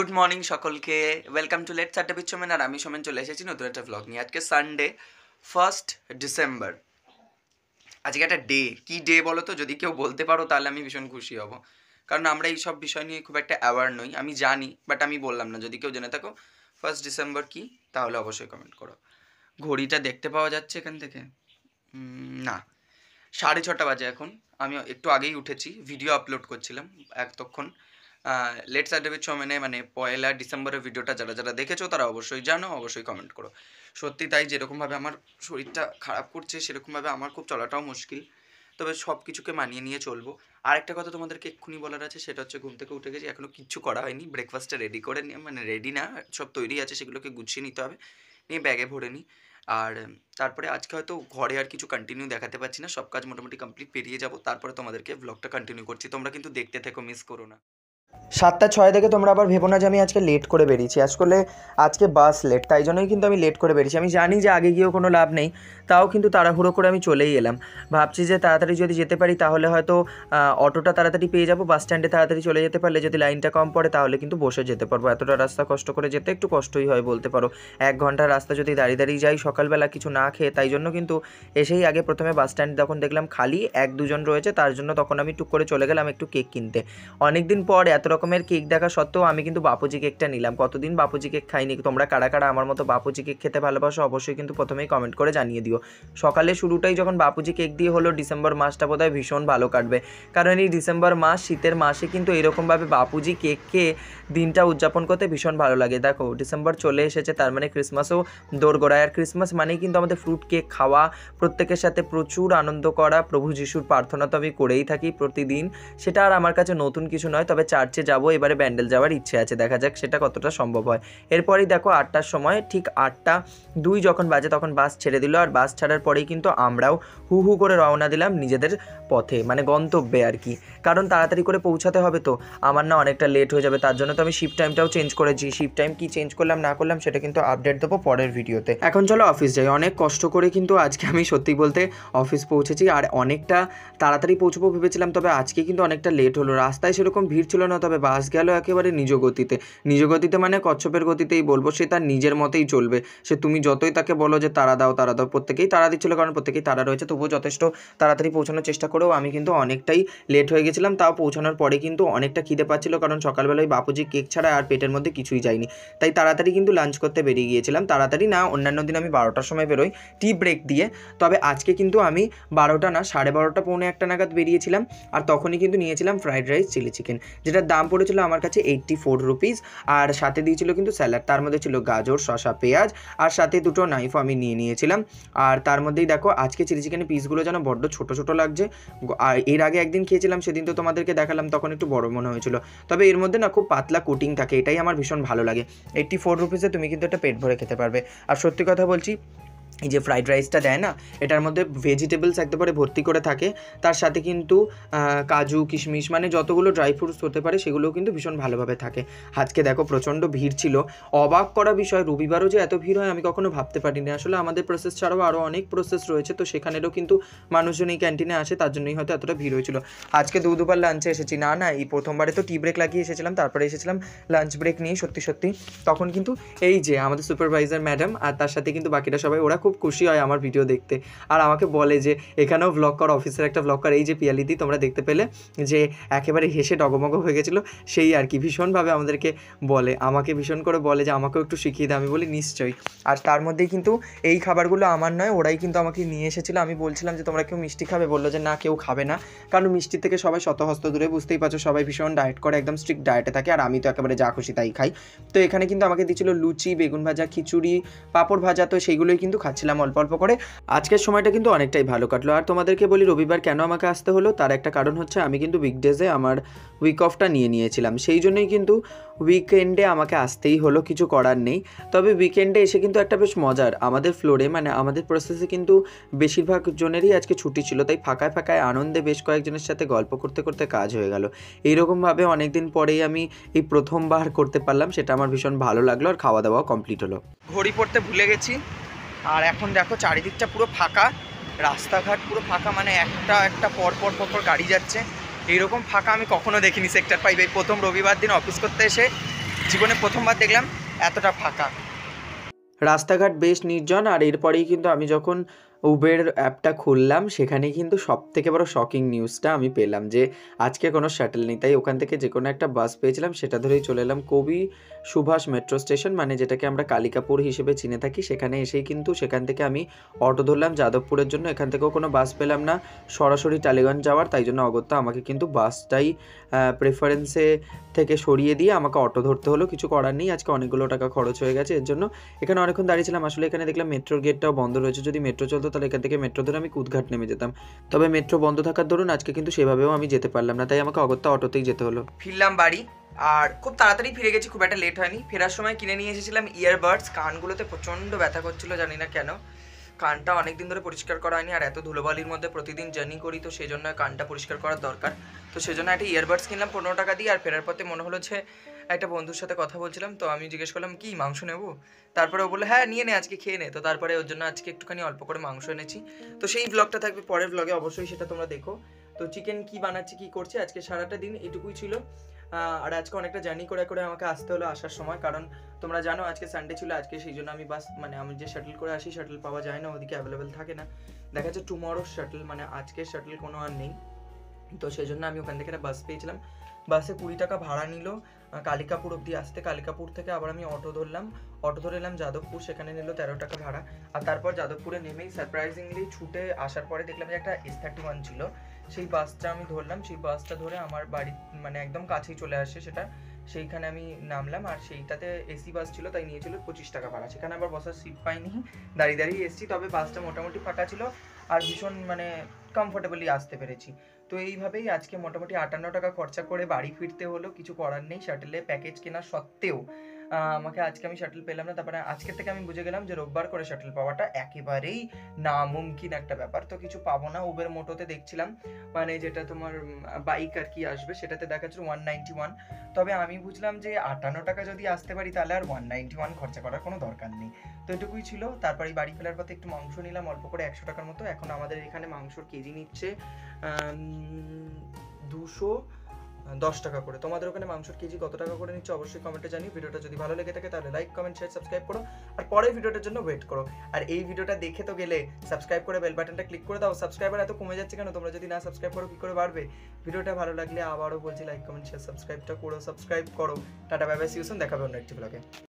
Good morning সকলকে, welcome to let's আড্ডা with Somen. আর আমি সোমেন চলে এসেছি নতুন একটা ভ্লগ নিয়ে। আজকে সানডে 1 ডিসেম্বর। আজকে একটা ডে, কি ডে বলো তো? যদি কেউ বলতে পারো তাহলে আমি ভীষণ খুশি হব, কারণ আমরা এই সব বিষয় নিয়ে খুব একটা অ্যাওয়ার নই। আমি জানি, বাট আমি বললাম না। যদি কেউ জেনে থাকো 1 ডিসেম্বর কি, তাহলে অবশ্যই কমেন্ট করো। ঘড়িটা দেখতে পাওয়া যাচ্ছে এখান থেকে? না, 6:30 বাজে এখন। আমি একটু আগেই উঠেছি, ভিডিও আপলোড করছিলাম এতক্ষণ। লেটস আড্ডা উইথ সোমেনে মানে 1 ডিসেম্বরের ভিডিওটা যারা যারা দেখেছো তারা অবশ্যই জানো, অবশ্যই কমেন্ট করো। সত্যি তাই, যেরকমভাবে আমার শরীরটা খারাপ করছে সেরকমভাবে আমার খুব চলাটাও মুশকিল, তবে সব কিছুকে মানিয়ে নিয়ে চলবো। আর একটা কথা তোমাদেরকে এক্ষুনি বলার আছে, সেটা হচ্ছে ঘুম থেকে উঠে গেছি, এখনও কিচ্ছু করা হয়নি। ব্রেকফাস্টটা রেডি করে নিয়ে, মানে রেডি না, সব তৈরি আছে, সেগুলোকে গুছিয়ে নিতে হবে, নিয়ে ব্যাগে ভরে নিই। আর তারপরে আজকে হয়তো ঘরে আর কিছু কন্টিনিউ দেখাতে পারছি না, সব কাজ মোটামুটি কমপ্লিট পেরিয়ে যাব, তারপরে তোমাদেরকে ব্লগটা কন্টিনিউ করছি। তোমরা কিন্তু দেখতে থেকো, মিস করো না। 7:06 থেকে তোমরা আবার ভেবো না যে আমি আজকে লেট করে বেরিয়েছি। আসলে আজকে বাস লেট, তাই জন্যই কিন্তু আমি লেট করে বেরিয়েছি। আমি জানি যে আগে গিয়েও কোনো লাভ নেই, তাও কিন্তু তাড়াহুড়ো করে আমি চলেই এলাম। ভাবছি যে তাড়াতাড়ি যদি যেতে পারি তাহলে হয়তো অটোটা তাড়াতাড়ি পেয়ে যাবো, বাস স্ট্যান্ডে তাড়াতাড়ি চলে যেতে পারলে, যদি লাইনটা কম পড়ে তাহলে কিন্তু বসে যেতে পারবো। এতটা রাস্তা কষ্ট করে যেতে একটু কষ্টই হয় বলতে পারো। 1 ঘন্টার রাস্তা যদি দাঁড়িয়ে দাঁড়িয়ে যাই সকালবেলা কিছু না খেয়ে, তাই জন্য কিন্তু এসেই আগে প্রথমে বাস স্ট্যান্ড যখন দেখলাম খালি 1-2 জন রয়েছে, তার জন্য তখন আমি টুক করে চলে গেলাম একটু কেক কিনতে। অনেক দিন পর এত রকমের কেক দেখা সত্ত্বেও আমি কিন্তু বাপুজি কেকটা নিলাম। কতদিন বাপুজি কেক খাইনি। তোমরা কারা কারা আমার মতো বাপুজি কেক খেতে ভালোবাসো অবশ্যই কিন্তু প্রথমেই কমেন্ট করে জানিয়ে দিও। সকালে শুরুটাই যখন বাপুজি কেক দিয়ে হলো, ডিসেম্বর মাসটা বোধহয় ভীষণ ভালো কাটবে, কারণ এই ডিসেম্বর মাস শীতের মাসে কিন্তু এরকমভাবে বাপুজি কেক খেয়ে দিনটা উদযাপন করতে ভীষণ ভালো লাগে। দেখো ডিসেম্বর চলে এসেছে, তার মানে ক্রিসমাসও দোরগোড়ায়। আর ক্রিসমাস মানেই কিন্তু আমাদের ফ্রুট কেক খাওয়া, প্রত্যেকের সাথে প্রচুর আনন্দ করা, প্রভু যিশুর প্রার্থনা তো আমি করেই থাকি প্রতিদিন। সেটা আর আমার কাছে নতুন কিছু নয়, তবে চার্চে যাবো এবারে, ব্যান্ডেল যাওয়ার ইচ্ছে আছে, দেখা যাক সেটা কতটা সম্ভব হয়। এরপরেই দেখো 8টার সময়, ঠিক 8:02 যখন বাজে তখন বাস ছেড়ে দিল। আর বাস ছাড়ার পরেই কিন্তু আমরাও হু হু করে রওনা দিলাম নিজেদের পথে, মানে গন্তব্যে আর কি, কারণ তাড়াতাড়ি করে পৌঁছাতে হবে। তো আমার না অনেকটা লেট হয়ে যাবে, তার জন্য তো আমি শিফট টাইমটাও চেঞ্জ করেছি। শিফট টাইম কি চেঞ্জ করলাম না করলাম সেটা কিন্তু আপডেট দেবো পরের ভিডিওতে। এখন চলো অফিস যাই। অনেক কষ্ট করে কিন্তু আজকে আমি সত্যি বলতে অফিস পৌঁছেছি, আর অনেকটা তাড়াতাড়ি পৌঁছবো ভেবেছিলাম, তবে আজকে কিন্তু অনেকটা লেট হলো। রাস্তায় সেরকম ভিড় ছিল না, তবে বাস গেল একেবারে নিজ গতিতে। নিজ গতিতে মানে কচ্ছপের গতিতেই বলবো, সে তার নিজের মতেই চলবে। সে তুমি যতই তাকে বলো যে তাড়া দাও তাড়া দাও, প্রত্যেকেই তাড়া দিচ্ছিলো, কারণ প্রত্যেকেই তাড়া রয়েছে, তবুও যথেষ্ট তাড়াতাড়ি পৌঁছানোর চেষ্টা করেও আমি কিন্তু অনেকটাই লেট হয়ে গেছিলাম। তাও পৌঁছানোর পরে কিন্তু অনেকটা খিদে পাচ্ছিল, কারণ সকালবেলায় বাপুজি কেক ছাড়া আর পেটের মধ্যে কিছুই যায়নি। তাই তাড়াতাড়ি কিন্তু লাঞ্চ করতে বেরিয়ে গিয়েছিলাম। তাড়াতাড়ি না, অন্যান্য দিন আমি 12টার সময় বেরোই টি ব্রেক দিয়ে, তবে আজকে কিন্তু আমি 12টা না 12:30 পৌনে 1টা নাগাদ বেরিয়েছিলাম। আর তখনই কিন্তু নিয়েছিলাম ফ্রাইড রাইস চিলি চিকেন, যেটার দাম পড়েছিল আমার কাছে 84 রুপিস। আর সাথে দিয়েছিল কিন্তু স্যালাড, তার মধ্যে ছিল গাজর, শসা, পেঁয়াজ, আর সাথে 2টো নাইফও আমি নিয়েছিলাম। আর তার মধ্যেই দেখো আজকে চিলি চিকেনের পিসগুলো যেন বড্ড ছোটো ছোটো লাগছে। আর এর আগে একদিন খেয়েছিলাম, সেদিন তো তোমাদেরকে দেখালাম, তখন একটু বড় মনে হয়েছিল, তবে এর মধ্যে না খুব পাতলা কোটিং থাকে, এটাই আমার ভীষণ ভালো লাগে। 84 রুপিসে তুমি কিন্তু একটা পেট ভরে খেতে পারবে। আর সত্যি কথা বলছি, এই যে ফ্রাইড রাইসটা দেয় না, এটার মধ্যে ভেজিটেবলস একেবারে ভর্তি করে থাকে, তার সাথে কিন্তু কাজু কিশমিশ মানে যতগুলো ড্রাই ফ্রুটস হতে পারে সেগুলোও কিন্তু ভীষণ ভালোভাবে থাকে। আজকে দেখো প্রচণ্ড ভিড় ছিল, অবাক করা বিষয়, রবিবারও যে এত ভিড় হয় আমি কখনো ভাবতে পারিনি। আসলে আমাদের প্রসেস ছাড়াও আরও অনেক প্রসেস রয়েছে, তো সেখানেরও কিন্তু মানুষজন এই ক্যান্টিনে আসে, তার জন্যই হয়তো এতটা ভিড় হয়েছিল। আজকে দুবার লাঞ্চে এসেছি, না এই প্রথমবারে তো টি ব্রেক লাগিয়ে এসেছিলাম, তারপরে এসেছিলাম লাঞ্চ ব্রেক নিয়ে। সত্যি তখন কিন্তু এই যে আমাদের সুপারভাইজার ম্যাডাম আর তার সাথে কিন্তু বাকিরা সবাই, ওরা খুব খুশি হয় আমার ভিডিও দেখতে, আর আমাকে বলে যে এখানেও ব্লগ কর, অফিসের একটা ব্লগ কর। এই যে পিয়ালিদি তোমরা দেখতে পেলে যে একেবারে হেসে ডগমগ হয়ে গেছিলো, সেই আর কি ভীষণভাবে আমাদেরকে বলে, আমাকে ভীষণ করে বলে যে আমাকেও একটু শিখিয়ে দাও। আমি বলি নিশ্চয়ই। আর তার মধ্যেই কিন্তু এই খাবারগুলো আমার নয়, ওরাই কিন্তু আমাকে নিয়ে এসেছিলো। আমি বলছিলাম যে তোমরা কেউ মিষ্টি খাবে, বললো যে না কেউ খাবে না, কারণ মিষ্টি থেকে সবাই শতহস্ত দূরে, বুঝতেই পারছো সবাই ভীষণ ডায়েট করে, একদম স্ট্রিক্ট ডায়েটে থাকে, আর আমি তো একেবারে যা খুশি তাই খাই। তো এখানে কিন্তু আমাকে দিয়েছিল লুচি, বেগুন ভাজা, খিচুড়ি, পাঁপড় ভাজা, তো সেইগুলোই কিন্তু খাচ্ছিলাম অল্প অল্প করে। আজকের সময়টা কিন্তু অনেকটাই ভালো কাটলো। আর তোমাদেরকে বলি রবিবার কেন আমাকে আসতে হলো, তার একটা কারণ হচ্ছে আমি কিন্তু উইকডেজে আমার উইক অফটা নিয়েছিলাম, সেই জন্যই কিন্তু উইকেন্ডে আমাকে আসতেই হলো, কিছু করার নেই। তবে উইকেন্ডে এসে কিন্তু একটা বেশ মজার, আমাদের ফ্লোরে মানে আমাদের প্রসেসে কিন্তু বেশিরভাগ জনেরই আজকে ছুটি ছিল, তাই ফাঁকায় আনন্দে বেশ কয়েকজনের সাথে গল্প করতে করতে কাজ হয়ে গেল। এইরকমভাবে অনেকদিন পরেই আমি এই প্রথমবার করতে পারলাম, সেটা আমার ভীষণ ভালো লাগলো। আর খাওয়া দাওয়াও কমপ্লিট হলো। ঘড়ি পড়তে ভুলে গেছি, আর এখন দেখো চারিদিকটা পুরো ফাঁকা, রাস্তাঘাট পুরো ফাঁকা, মানে একটা পর গাড়ি যাচ্ছে। এইরকম ফাঁকা আমি কখনো দেখিনি সেক্টর 5। এই প্রথম রবিবার দিন অফিস করতে এসে জীবনে প্রথমবার দেখলাম এতটা ফাঁকা। রাস্তাঘাট বেশ নির্জন। আর এরপরেই কিন্তু আমি যখন উবের অ্যাপটা খুললাম সেখানে কিন্তু সবথেকে বড় শকিং নিউজটা আমি পেলাম যে আজকে কোনো শাটল নেই। তাই ওখান থেকে যে কোনো একটা বাস পেয়েছিলাম সেটা ধরেই চলে এলাম কবি সুভাষ মেট্রো স্টেশন, মানে যেটাকে আমরা কালিকাপুর হিসেবে চিনে থাকি। সেখানে এসেই কিন্তু সেখান থেকে আমি অটো ধরলাম যাদবপুরের জন্য। এখান থেকেও কোনো বাস পেলাম না সরাসরি টালিগঞ্জ যাওয়ার, তাই জন্য অগত্যা আমাকে কিন্তু বাসটাই প্রেফারেন্সে থেকে সরিয়ে দিয়ে আমাকে অটো ধরতে হলো। কিছু করার নেই, আজকে অনেকগুলো টাকা খরচ হয়ে গেছে এর জন্য। এখানে অনেকক্ষণ দাঁড়িয়েছিলাম। আসলে এখানে দেখলাম মেট্রোর গেটটাও বন্ধ রয়েছে। যদি মেট্রো চলতো তাহলে এখান থেকে মেট্রো ধরে আমি কুদঘাট নেমে যেতাম। তবে মেট্রো বন্ধ থাকার দরুন আজকে কিন্তু সেভাবেও আমি যেতে পারলাম না, তাই আমাকে অগত্যা অটোতেই যেতে হলো। ফিরলাম বাড়ি, আর খুব তাড়াতাড়ি ফিরে গেছি, খুব একটা লেট হয়নি। ফেরার সময় কিনে নিয়ে এসেছিলাম ইয়ারবাডস। কানগুলোতে প্রচণ্ড ব্যথা করছিল, জানি না কেন। কানটা অনেক দিন ধরে পরিষ্কার করা হয়নি, আর এত ধুলোবালির মধ্যে প্রতিদিন জার্নি করি, তো সেই জন্য কানটা পরিষ্কার করার দরকার। তো সেই জন্য একটা ইয়ারবাডস কিনলাম 15 টাকা দিয়ে। আর ফেরার পথে মনে হলো যে একটা বন্ধুর সাথে কথা বলছিলাম, তো আমি জিজ্ঞেস করলাম কি মাংস নেবো? তারপরে ও বললো হ্যাঁ নিয়ে নে, আজকে খেয়ে নে। তো তারপরে ওর জন্য আজকে একটুখানি অল্প করে মাংস এনেছি। তো সেই ব্লগটা থাকবে পরের ব্লগে, অবশ্যই সেটা তোমরা দেখো। তো চিকেন কি বানাচ্ছি, কি করছি, আজকে সারাটা দিন এটুকুই ছিল। আর আজকে অনেকটা জার্নি করে করে আমাকে আসতে হলো আসার সময়, কারণ তোমরা জানো আজকে সানডে ছিল। আজকে সেই জন্য আমি বাস মানে আমি যে শাটল করে আসি, শাটল পাওয়া যায় না, ওদিকে অ্যাভেলেবেল থাকে না। দেখা যাচ্ছে টুমরো শাটল, মানে আজকের শাটল কোনো আর নেই। তো সেই জন্য আমি ওখান থেকে একটা বাস পেয়েছিলাম। বাসে 20 টাকা ভাড়া নিল কালিকাপুর অবধি আসতে। কালিকাপুর থেকে আবার আমি অটো ধরলাম, অটো ধরে এলাম যাদবপুর, সেখানে নিল 13 টাকা ভাড়া। আর তারপর যাদবপুরে নেমেই সারপ্রাইজিংলি ছুটে আসার পরে দেখলাম যে একটা S31 ছিল, সেই বাসটা আমি ধরলাম। সেই বাসটা ধরে আমার বাড়ি মানে একদম কাছেই চলে আসে সেটা, সেইখানে আমি নামলাম। আর সেইটাতে এসি বাস ছিল, তাই নিয়েছিল 25 টাকা ভাড়া। সেখানে আবার বসার সিট পাইনি, দাঁড়িয়ে দাঁড়িয়ে এসছি। তবে বাসটা মোটামুটি ফাঁকা ছিল আর ভীষণ মানে কমফোর্টেবলি আসতে পেরেছি। তো এইভাবেই আজকে মোটামুটি 58 টাকা খরচা করে বাড়ি ফিরতে হলো। কিছু করার নেই, শাটলে প্যাকেজ কেনা সত্ত্বেও আমাকে আজকে আমি শাটল পেলাম না। তারপরে আজকের থেকে আমি বুঝে গেলাম যে রোববার করে শাটল পাওয়াটা একেবারেই নামুমকিন একটা ব্যাপার। তো কিছু পাবো না। উবের মোটোতে দেখছিলাম, মানে যেটা তোমার বাইক আর কি আসবে, সেটাতে দেখাচ্ছিল 191। তবে আমি বুঝলাম যে 58 টাকা যদি আসতে পারি তাহলে আর 191 খরচা করার কোনো দরকার নেই। তো এটুকুই ছিল। তারপরে বাড়ি ফেরার পথে একটু মাংস নিলাম অল্প করে, 100 টাকার মতো। এখন আমাদের এখানে মাংসর কেজি নিচ্ছে 210 টাকা করে। তোমাদের ওখানে মাংসর কেজি কত টাকা করে নিচ্ছে অবশ্যই কমেন্টে জানিও। ভিডিওটা যদি ভালো লেগে থাকে তাহলে লাইক, কমেন্ট, শেয়ার, সাবস্ক্রাইব করো। আর পরের ভিডিওটার জন্য ওয়েট করো। আর এই ভিডিওটা দেখে তো গেলে সাবস্ক্রাইব করে বেল বাটনটা ক্লিক করে দাও। সাবস্ক্রাইবার এত কমে যাচ্ছে কেন? তোমরা যদি না সাবস্ক্রাইব করো কি করে বাড়বে? ভিডিওটা ভালো লাগলে আবারও বলছি লাইক, কমেন্ট, শেয়ার, সাবস্ক্রাইব করো। Ta ta, bye bye, see you soon. দেখাবে অন্য একটি ব্লগে।